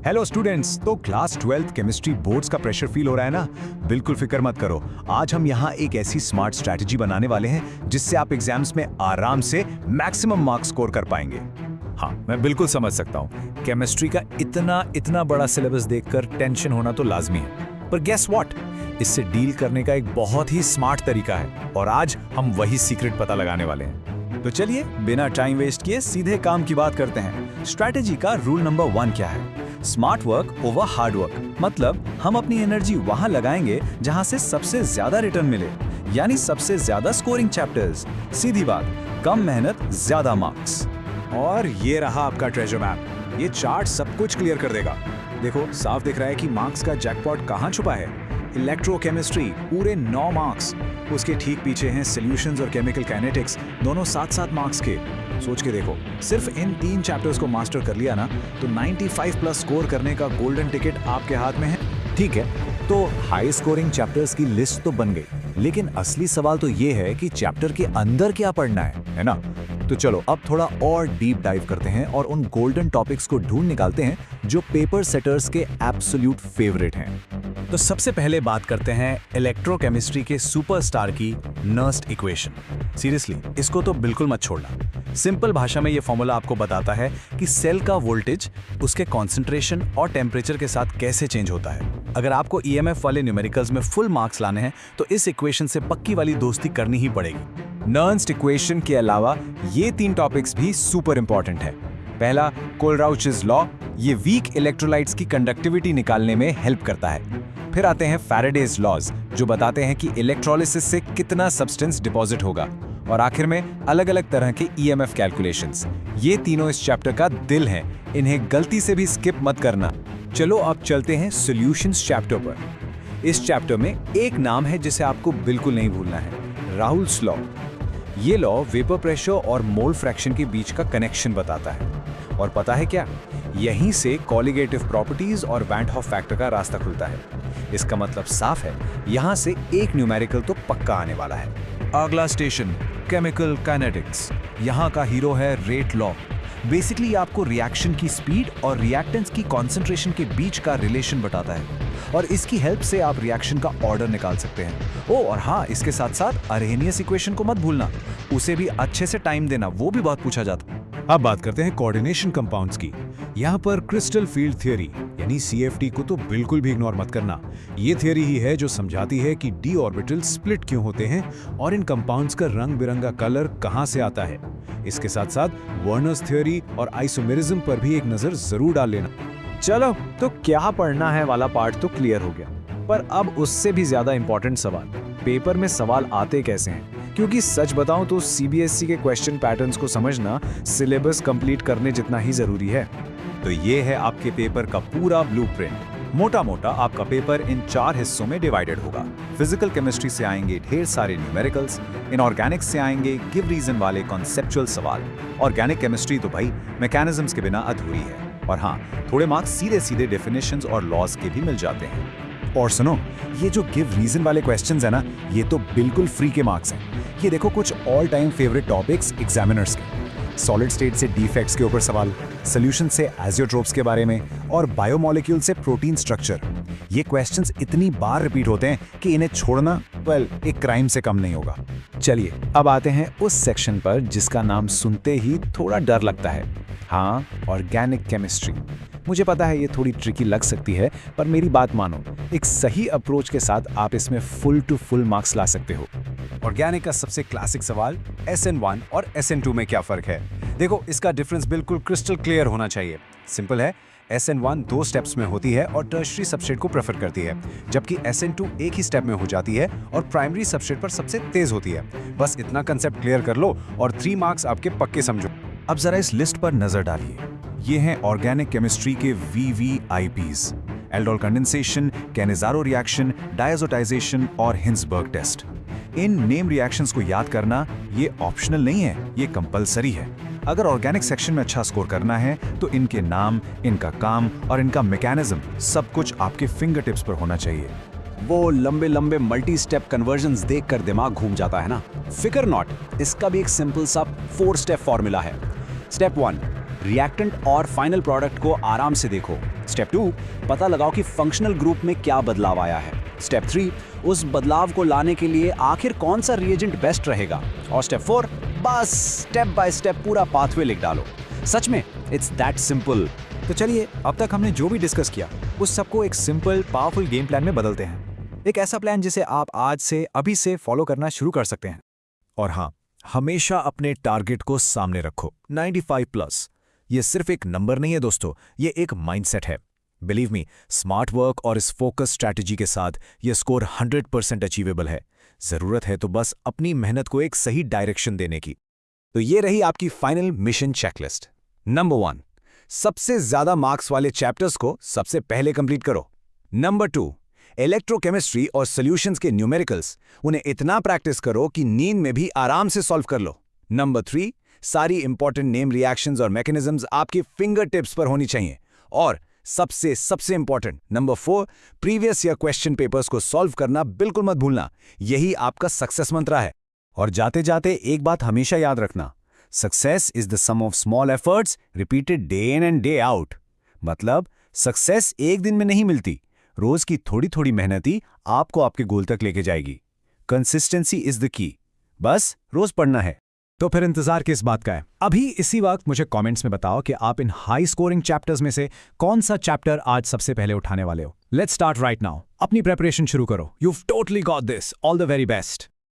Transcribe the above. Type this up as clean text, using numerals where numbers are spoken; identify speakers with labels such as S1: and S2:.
S1: Hello students, तो class 12th chemistry boards का pressure feel हो रहा है ना? बिल्कुल फिक्र मत करो। आज हम यहाँ एक ऐसी स्मार्ट स्ट्रैटेजी बनाने वाले हैं जिससे आप एग्जाम्स में आराम से मैक्सिमम मार्क्स स्कोर कर पाएंगे।
S2: हाँ, मैं बिल्कुल समझ सकता हूँ। केमिस्ट्री का इतना बड़ा सिलेबस देखकर टेंशन होना तो लाजमी है, पर गेस व्हाट, इससे डील करने का एक बहुत ही स्मार्ट तरीका है और आज हम वही सीक्रेट पता लगाने वाले हैं।
S1: तो चलिए बिना टाइम वेस्ट किए सीधे काम की बात करते हैं। स्ट्रैटेजी का रूल नंबर 1 क्या है? Smart work over hard work. मतलब हम अपनी एनर्जी वहां लगाएंगे जहां से सबसे ज्यादा रिटर्न मिले, यानी सबसे ज्यादा स्कोरिंग चैप्टर्स। सीधी बात, कम मेहनत ज्यादा मार्क्स।
S2: और ये रहा आपका ट्रेजर मैप। ये चार्ट सब कुछ क्लियर कर देगा। देखो, साफ दिख रहा है कि मार्क्स का जैकपॉट कहाँ छुपा है। इलेक्ट्रोकेमिस्ट्री पूरे 9 मार्क्स, उसके ठीक पीछे हैं सॉल्यूशंस और केमिकल काइनेटिक्स, दोनों 7-7 मार्क्स के। सोच के देखो, सिर्फ इन 3 चैप्टर्स को मास्टर कर लिया ना तो 95 प्लस स्कोर करने का गोल्डन टिकट आपके हाथ में है।
S1: ठीक है, तो हाई स्कोरिंग चैप्टर्स की लिस्ट तो बन गई, लेकिन असली सवाल तो ये है कि चैप्टर के अंदर क्या पढ़ना है ना? तो चलो अब थोड़ा और डीप डाइव करते हैं और उन गोल्डन टॉपिक्स को ढूंढ निकालते हैं जो पेपर सेटर्स के एब्सोल्यूट फेवरेट हैं।
S2: तो सबसे पहले बात करते हैं इलेक्ट्रोकेमिस्ट्री के सुपरस्टार की नर्स्ट इक्वेशन। सीरियसली, इसको तो बिल्कुल मत छोड़ना। सिंपल भाषा में ये फॉर्मूला आपको बताता है कि सेल का वोल्टेज उसके कॉन्सेंट्रेशन और टेम्परेचर के साथ कैसे चेंज होता है। अगर आपको ईएमएफ वाले न्यूमेरिकल्स में फुल मार्क्स लाने हैं तो इस इक्वेशन से पक्की वाली दोस्ती करनी ही पड़ेगी।
S1: नर्स्ट इक्वेशन के अलावा ये 3 टॉपिक्स भी सुपर इंपॉर्टेंट है। पहला, कोलराउचेस लॉ, ये वीक इलेक्ट्रोलाइट्स की कंडक्टिविटी निकालने में हेल्प करता है। फिर आते हैं फैराडेज लॉज, जो बताते हैं कि इलेक्ट्रोलिसिस से कितना सब्सटेंस डिपॉजिट होगा। और आखिर में अलग अलग तरह के ईएमएफ कैलकुलेशंस। ये तीनों इस चैप्टर का दिल हैं, इन्हें गलती से भी स्किप मत करना। चलो अब चलते हैं सॉल्यूशंस चैप्टर पर। इस चैप्टर में एक नाम है जिसे आपको बिल्कुल नहीं भूलना है, राहुल्स लॉ। ये लॉ वेपर प्रेशर और मोल फ्रैक्शन के बीच का कनेक्शन बताता है। और पता है क्या, यहीं से कॉलिगेटिव प्रॉपर्टीज और वैन हॉफ फैक्टर का रास्ता खुलता है। इसका मतलब साफ है, यहां से एक न्यूमेरिकल तो पक्का आने वाला है।
S2: अगला स्टेशन, केमिकल काइनेटिक्स। यहाँ का हीरो है रेट लॉ। बेसिकली आपको रिएक्शन की स्पीड और रिएक्टेंट्स की कॉन्सेंट्रेशन के बीच का रिलेशन बताता है और इसकी हेल्प से आप रिएक्शन का ऑर्डर निकाल सकते हैं। ओ और हाँ, इसके साथ साथ अरहेनियस इक्वेशन को मत भूलना, उसे भी अच्छे से टाइम देना, वो भी बहुत पूछा जाता है।
S3: अब बात करते हैं कोऑर्डिनेशन कंपाउंड्स की। यहाँ पर क्रिस्टल फील्ड थ्योरी यानी CFT को तो बिल्कुल भी इग्नोर मत करना। ये थ्योरी ही है जो समझाती है कि d ऑर्बिटल स्प्लिट क्यों होते हैं और इन कंपाउंड्स का रंग बिरंगा कलर कहाँ से आता है। इसके साथ साथ वर्नर्स थ्योरी और आइसोमेरिज्म पर भी एक नजर जरूर डाल लेना।
S1: चलो, तो क्या पढ़ना है वाला पार्ट तो क्लियर हो गया, पर अब उससे भी ज्यादा इंपॉर्टेंट सवाल, पेपर में सवाल आते कैसे हैं? क्योंकि सच बताऊं तो CBSE के क्वेश्चन पैटर्न्स को समझना सिलेबस कंप्लीट करने जितना ही जरूरी है। तो ये है आपके पेपर का पूरा ब्लूप्रिंट। मोटा मोटा आपका पेपर इन 4 हिस्सों में डिवाइडेड होगा। फिजिकल केमिस्ट्री से आएंगे ढेर सारे न्यूमेरिकल्स, इनऑर्गेनिक्स से आएंगे गिव रीजन वाले कॉन्सेप्चुअल सवाल। ऑर्गेनिक केमिस्ट्री तो भाई मैकेनिज्म्स के बिना अधूरी है। और हाँ, थोड़े मार्क्स सीधे सीधे डेफिनेशंस और लॉज के भी मिल जाते हैं। और सुनो, ये जो गिव रीजन वाले क्वेश्चंस है ना, ये तो बिल्कुल फ्री के मार्क्स हैं। ये देखो कुछ all time favourite topics examiners के। सॉलिड स्टेट से डिफेक्ट्स के ऊपर सवाल, सॉल्यूशन से एजियोट्रोप्स के बारे में और बायोमोलिक्यूल से प्रोटीन स्ट्रक्चर। ये क्वेश्चंस इतनी बार रिपीट होते हैं कि इन्हें छोड़ना एक क्राइम से कम नहीं होगा। चलिए अब आते हैं उस सेक्शन पर जिसका नाम सुनते ही थोड़ा डर लगता है। हाँ, ऑर्गेनिक केमिस्ट्री। मुझे पता है ये थोड़ी ट्रिकी लग सकती है, पर मेरी बात मानो, एक सही अप्रोच के साथ आप इसमें फुल टू फुल मार्क्स ला सकते हो।
S3: ऑर्गेनिक का सबसे क्लासिक सवाल, SN1 और SN2 में क्या फर्क है? देखो, इसका डिफरेंस बिल्कुल क्रिस्टल क्लियर होना चाहिए। सिंपल है, SN1 2 स्टेप्स में होती है और टर्शरी सबस्ट्रेट को प्रेफर करती है, जबकि SN2 एक ही स्टेप में हो जाती है और प्राइमरी सबस्ट्रेट पर सबसे तेज होती है। बस इतना कंसेप्ट क्लियर कर लो और 3 मार्क्स आपके पक्के समझो।
S1: अब जरा इस लिस्ट पर नजर डालिए। ये हैं ऑर्गेनिक केमिस्ट्री के VVIPs, aldol condensation, Cannizzaro reaction, diazotization और हिंसबर्ग टेस्ट। इन नेम रिएक्शंस को याद करना ये ऑप्शनल नहीं है, ये कंपलसरी है। अगर ऑर्गेनिक सेक्शन में अच्छा स्कोर करना है तो इनके नाम, इनका काम और इनका मैकेनिज्म सब कुछ आपके फिंगर टिप्स पर होना चाहिए।
S4: वो लंबे लंबे मल्टी स्टेप कन्वर्जन्स देखकर दिमाग घूम जाता है ना? फिकर नॉट, इसका भी एक सिंपल सा 4 स्टेप फॉर्मूला है। स्टेप 1, रिएक्टेंट और फाइनल प्रोडक्ट को आराम से देखो। स्टेप 2, पता लगाओ कि फंक्शनल ग्रुप में क्या बदलाव आया है। स्टेप 3, उस बदलाव को लाने के लिए आखिर कौन सा रिएजेंट बेस्ट रहेगा। और स्टेप 4, बस स्टेप बाय स्टेप पूरा पाथवे लिख डालो। सच में इट्स दैट सिंपल।
S2: तो चलिए, अब तक हमने जो भी डिस्कस किया उस सबको एक सिंपल पावरफुल गेम प्लान में बदलते हैं। एक ऐसा प्लान जिसे आप आज से अभी से फॉलो करना शुरू कर सकते हैं। और हाँ, हमेशा अपने टारगेट को सामने रखो। 95+। ये सिर्फ एक नंबर नहीं है दोस्तों, ये एक माइंडसेट है। बिलीव मी, स्मार्ट वर्क और इस फोकस स्ट्रैटेजी के साथ ये स्कोर 100% अचीवेबल है। जरूरत है तो बस अपनी मेहनत को एक सही डायरेक्शन देने की।
S3: तो ये रही आपकी फाइनल मिशन चेकलिस्ट। नंबर 1, सबसे ज्यादा मार्क्स वाले चैप्टर्स को सबसे पहले कंप्लीट करो। नंबर 2, इलेक्ट्रोकेमिस्ट्री और सॉल्यूशंस के न्यूमेरिकल्स, उन्हें इतना प्रैक्टिस करो कि नींद में भी आराम से सॉल्व कर लो। नंबर 3, सारी इंपॉर्टेंट नेम रिएक्शंस और मैकेनिज्म्स आपके फिंगर टिप्स पर होनी चाहिए। और सबसे important number 4, previous year question papers को सॉल्व करना बिल्कुल मत भूलना। यही आपका सक्सेस मंत्र है।
S4: और जाते जाते एक बात हमेशा याद रखना, success is the sum of small efforts repeated day in and day out. मतलब सक्सेस एक दिन में नहीं मिलती, रोज की थोड़ी थोड़ी मेहनत ही आपको आपके गोल तक लेके जाएगी। Consistency is the key. बस रोज पढ़ना है।
S2: तो फिर इंतजार किस बात का है? अभी इसी वक्त मुझे कमेंट्स में बताओ कि आप इन हाई स्कोरिंग चैप्टर्स में से कौन सा चैप्टर आज सबसे पहले उठाने वाले हो। Let's start right now. अपनी प्रेपरेशन शुरू करो। You've totally got this. All the very best.